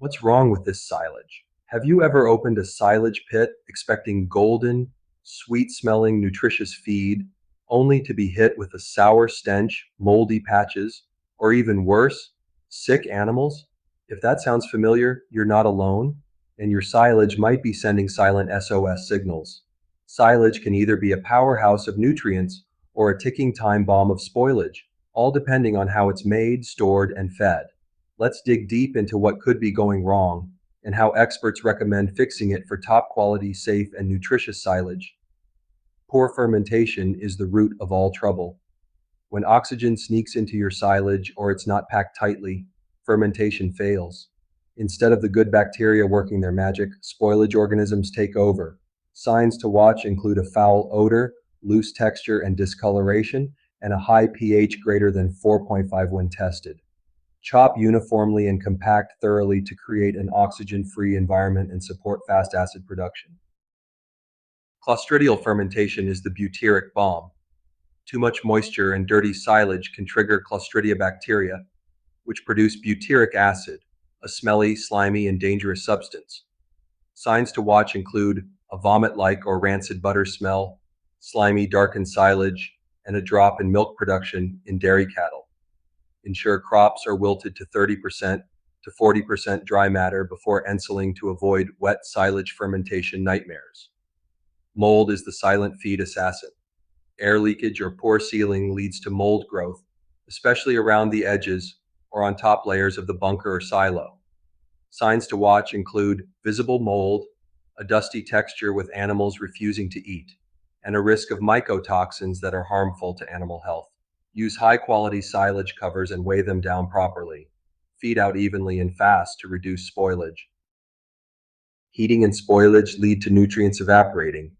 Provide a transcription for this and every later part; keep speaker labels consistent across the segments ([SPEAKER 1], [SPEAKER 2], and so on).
[SPEAKER 1] What's wrong with this silage? Have you ever opened a silage pit expecting golden, sweet smelling, nutritious feed, only to be hit with a sour stench, moldy patches, or even worse, sick animals? If that sounds familiar, you're not alone, and your silage might be sending silent SOS signals. Silage can either be a powerhouse of nutrients or a ticking time bomb of spoilage, all depending on how it's made, stored, and fed. Let's dig deep into what could be going wrong and how experts recommend fixing it for top quality, safe, and nutritious silage. Poor fermentation is the root of all trouble. When oxygen sneaks into your silage or it's not packed tightly, fermentation fails. Instead of the good bacteria working their magic, spoilage organisms take over. Signs to watch include a foul odor, loose texture and discoloration, and a high pH greater than 4.5 when tested. Chop uniformly and compact thoroughly to create an oxygen-free environment and support fast acid production. Clostridial fermentation is the butyric bomb. Too much moisture and dirty silage can trigger Clostridia bacteria, which produce butyric acid, a smelly, slimy, and dangerous substance. Signs to watch include a vomit-like or rancid butter smell, slimy, darkened silage, and a drop in milk production in dairy cattle. Ensure crops are wilted to 30% to 40% dry matter before ensiling to avoid wet silage fermentation nightmares. Mold is the silent feed assassin. Air leakage or poor sealing leads to mold growth, especially around the edges or on top layers of the bunker or silo. Signs to watch include visible mold, a dusty texture with animals refusing to eat, and a risk of mycotoxins that are harmful to animal health. Use high quality silage covers and weigh them down properly. Feed out evenly and fast to reduce spoilage. Heating and spoilage lead to nutrients evaporating.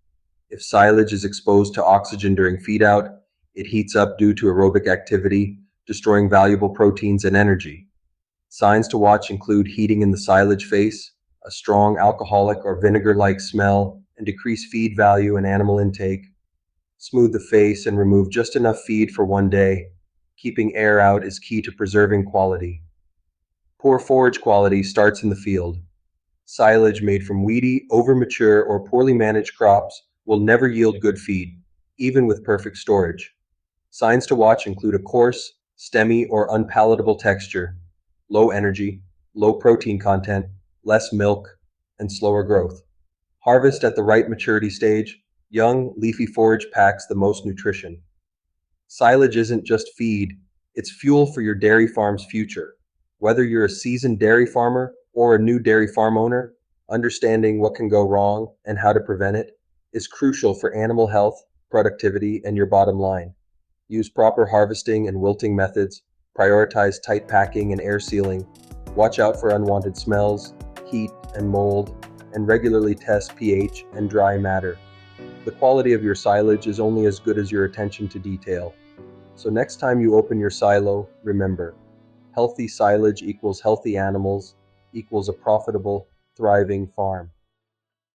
[SPEAKER 1] If silage is exposed to oxygen during feed out, it heats up due to aerobic activity, destroying valuable proteins and energy. Signs to watch include heating in the silage face, a strong alcoholic or vinegar like smell, and decreased feed value and animal intake. Smooth the face and remove just enough feed for one day. Keeping air out is key to preserving quality. Poor forage quality starts in the field. Silage made from weedy, overmature, or poorly managed crops will never yield good feed, even with perfect storage. Signs to watch include a coarse, stemmy, or unpalatable texture, low energy, low protein content, less milk, and slower growth. Harvest at the right maturity stage. Young, leafy forage packs the most nutrition. Silage isn't just feed, it's fuel for your dairy farm's future. Whether you're a seasoned dairy farmer or a new dairy farm owner, understanding what can go wrong and how to prevent it is crucial for animal health, productivity, and your bottom line. Use proper harvesting and wilting methods, prioritize tight packing and air sealing, watch out for unwanted smells, heat, and mold, and regularly test pH and dry matter. The quality of your silage is only as good as your attention to detail. So next time you open your silo, remember, healthy silage equals healthy animals equals a profitable, thriving farm.